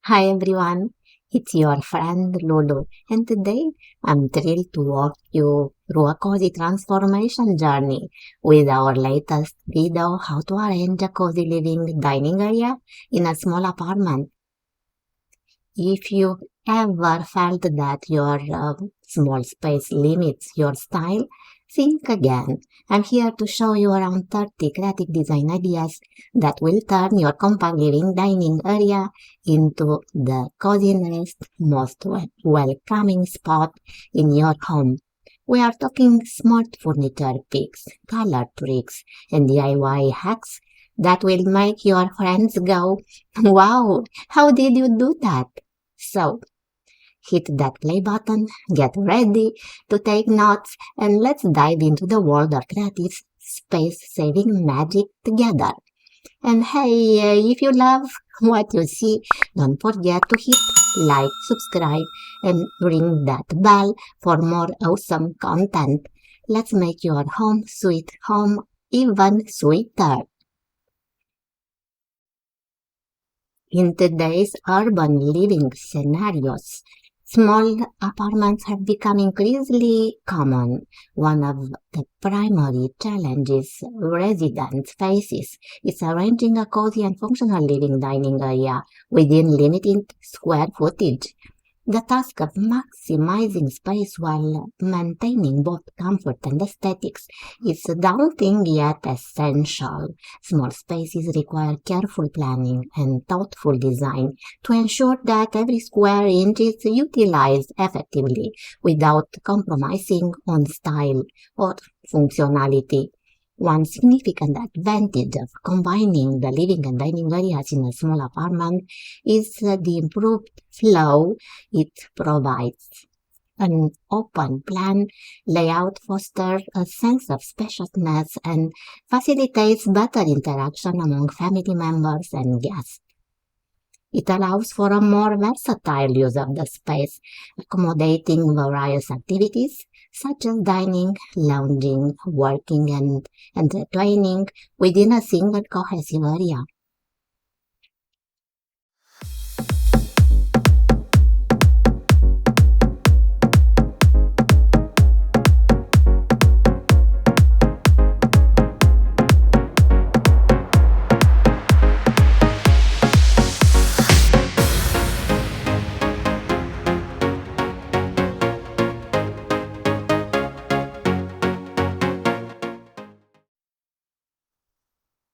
Hi everyone, it's your friend Lulu, and today I'm thrilled to walk you through a cozy transformation journey with our latest video how to arrange a cozy living dining area in a small apartment. If you ever felt that your small space limits your style, think again. I'm here to show you around 30 creative design ideas that will turn your compact living dining area into the coziest, most welcoming spot in your home. We are talking smart furniture picks, color tricks, and DIY hacks that will make your friends go, wow, how did you do that? So, hit that play button, get ready to take notes, and let's dive into the world of creative space saving magic together. And hey, if you love what you see, don't forget to hit like, subscribe, and ring that bell for more awesome content. Let's make your home sweet home even sweeter. In today's urban living scenarios, small apartments have become increasingly common. One of the primary challenges residents faces is arranging a cozy and functional living dining area within limited square footage. The task of maximizing space while maintaining both comfort and aesthetics is daunting yet essential. Small spaces require careful planning and thoughtful design to ensure that every square inch is utilized effectively without compromising on style or functionality. One significant advantage of combining the living and dining areas in a small apartment is the improved flow it provides. An open plan layout fosters a sense of spaciousness and facilitates better interaction among family members and guests. It allows for a more versatile use of the space, accommodating various activities such as dining, lounging, working, and entertaining within a single cohesive area.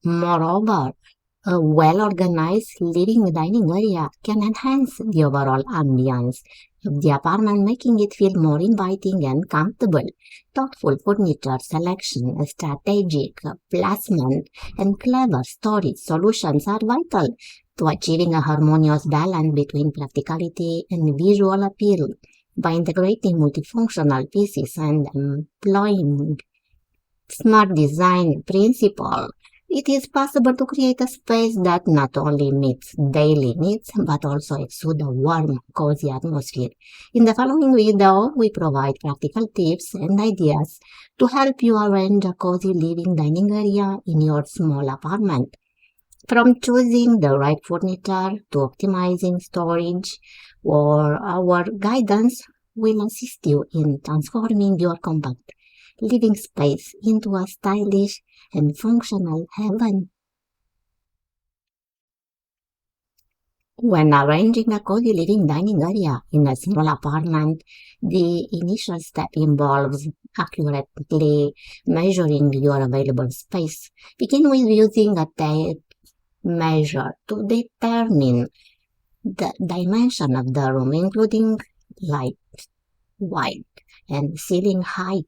Moreover, a well-organized living dining area can enhance the overall ambience of the apartment, making it feel more inviting and comfortable. Thoughtful furniture selection, strategic placement, and clever storage solutions are vital to achieving a harmonious balance between practicality and visual appeal. By integrating multifunctional pieces and employing smart design principle, it is possible to create a space that not only meets daily needs but also exudes a warm, cozy atmosphere. In the following video, we provide practical tips and ideas to help you arrange a cozy living dining area in your small apartment. From choosing the right furniture to optimizing storage, or our guidance will assist you in transforming your compact living space into a stylish and functional heaven. When arranging a cozy living dining area in a small apartment, the initial step involves accurately measuring your available space. Begin with using a tape measure to determine the dimension of the room, including light, width, and ceiling height.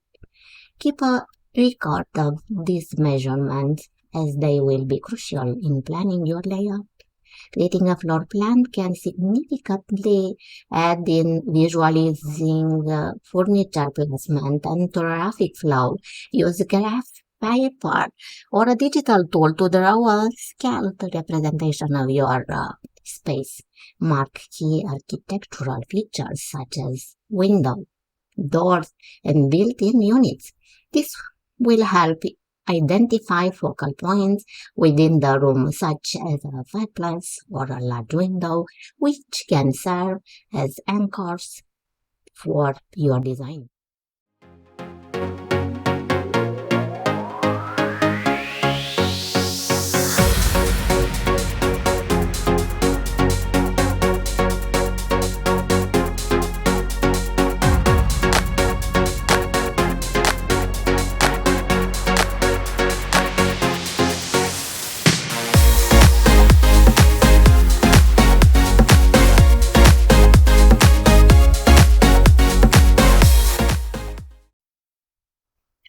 Keep a record of these measurements as they will be crucial in planning your layout. Creating a floor plan can significantly add in visualizing furniture placement and traffic flow. Use graph paper or a digital tool to draw a scaled representation of your space. Mark key architectural features such as windows, doors, and built-in units. This will help identify focal points within the room, such as a fireplace or a large window, which can serve as anchors for your design.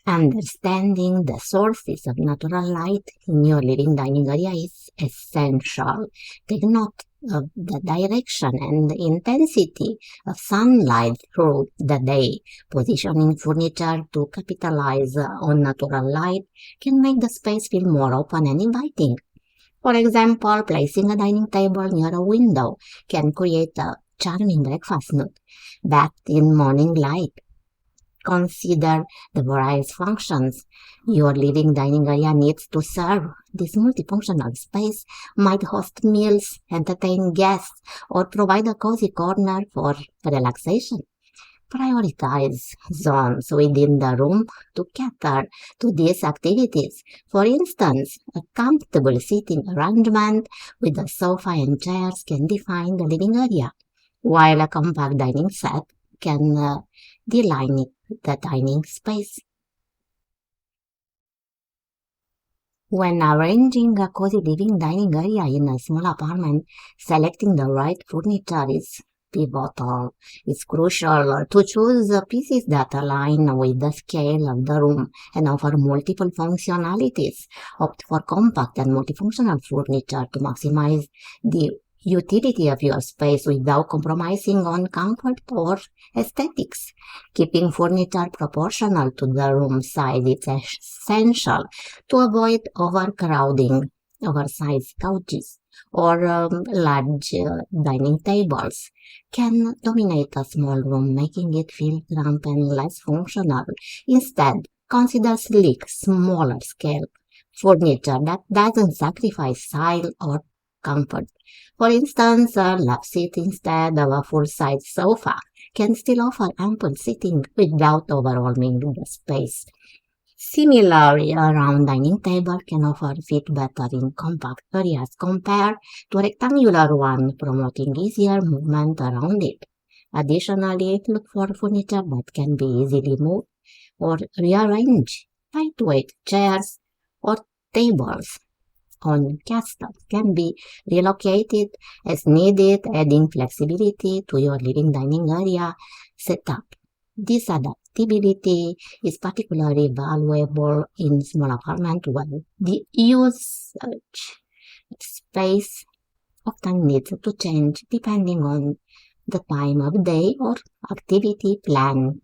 Understanding the sources of natural light in your living dining area is essential. Take note of the direction and the intensity of sunlight through the day. Positioning furniture to capitalize on natural light can make the space feel more open and inviting. For example, placing a dining table near a window can create a charming breakfast nook, bathed in morning light. Consider the various functions your living dining area needs to serve. This multifunctional space might host meals, entertain guests, or provide a cozy corner for relaxation. Prioritize zones within the room to cater to these activities. For instance, a comfortable seating arrangement with a sofa and chairs can define the living area, while a compact dining set can delineate the dining space. When arranging a cozy living dining area in a small apartment, selecting the right furniture is pivotal. It's crucial to choose pieces that align with the scale of the room and offer multiple functionalities. Opt for compact and multifunctional furniture to maximize the utility of your space without compromising on comfort or aesthetics. Keeping furniture proportional to the room size is essential to avoid overcrowding. Oversized couches or large dining tables can dominate a small room, making it feel cramped and less functional. Instead, consider sleek, smaller scale furniture that doesn't sacrifice style or comfort. For instance, a love seat instead of a full-size sofa can still offer ample seating without overwhelming the space. Similarly, a round dining table can offer fit better in compact areas compared to a rectangular one, promoting easier movement around it. Additionally, look for furniture that can be easily moved or rearranged. Lightweight chairs or tables on casters can be relocated as needed, adding flexibility to your living dining area setup. This adaptability is particularly valuable in small apartments where the usage space often needs to change depending on the time of day or activity plan.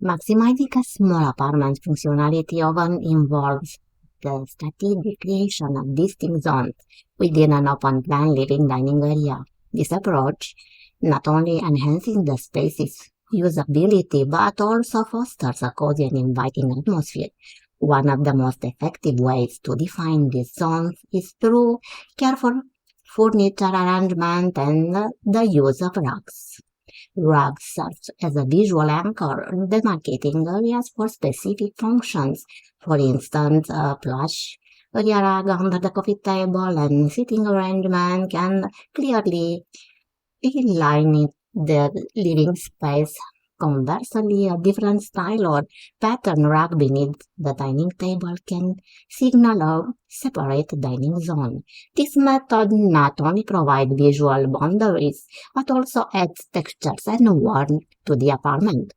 Maximizing a small apartment's functionality often involves the strategic creation of distinct zones within an open-plan living dining area. This approach not only enhances the space's usability but also fosters a cozy and inviting atmosphere. One of the most effective ways to define these zones is through careful furniture arrangement and the use of rugs. Rugs serve as a visual anchor, demarcating areas for specific functions. For instance, a plush area rug under the coffee table and sitting arrangement can clearly delineate the living space, Conversely, a different style or pattern rack beneath the dining table can signal a separate dining zone. This method not only provides visual boundaries, but also adds textures and warmth to the apartment.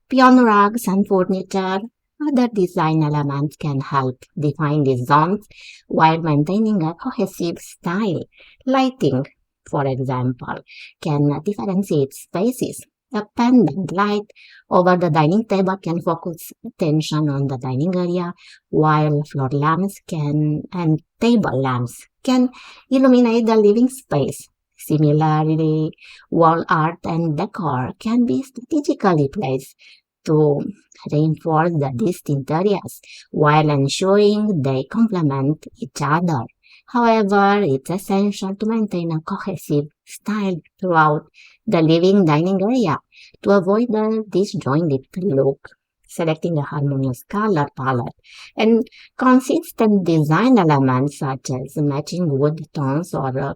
Beyond rugs and furniture, other design elements can help define these zones while maintaining a cohesive style. Lighting, for example, can differentiate spaces. A pendant light over the dining table can focus attention on the dining area, while floor lamps can and table lamps can illuminate the living space. Similarly, wall art and decor can be strategically placed to reinforce the distinct areas while ensuring they complement each other. However, it's essential to maintain a cohesive style throughout the living dining area to avoid a disjointed look. Selecting a harmonious color palette and consistent design elements such as matching wood tones or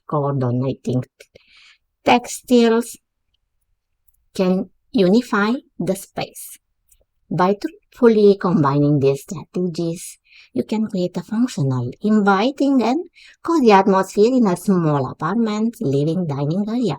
coordinating textiles can unify the space. By truthfully combining these strategies, you can create a functional, inviting, and cozy atmosphere in a small apartment living dining area.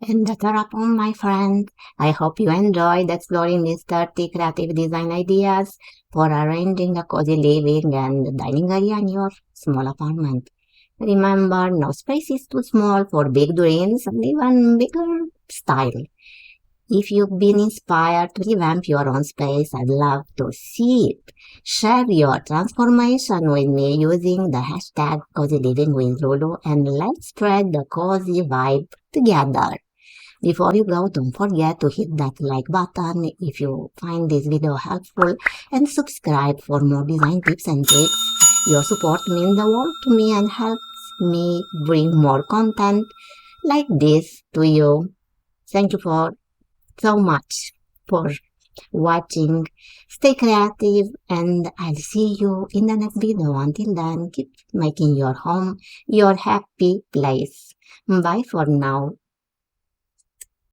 And that's a wrap on, my friend. I hope you enjoyed exploring these 30 creative design ideas for arranging a cozy living and dining area in your small apartment. Remember, no space is too small for big dreams and even bigger style. If you've been inspired to revamp your own space, I'd love to see it. Share your transformation with me using the hashtag Cozy Living with Lulu and let's spread the cozy vibe together. Before you go, don't forget to hit that like button if you find this video helpful and subscribe for more design tips and tricks. Your support means the world to me and helps me bring more content like this to you. Thank you for so much for watching. Stay creative and I'll see you in the next video. Until then, keep making your home your happy place. Bye for now.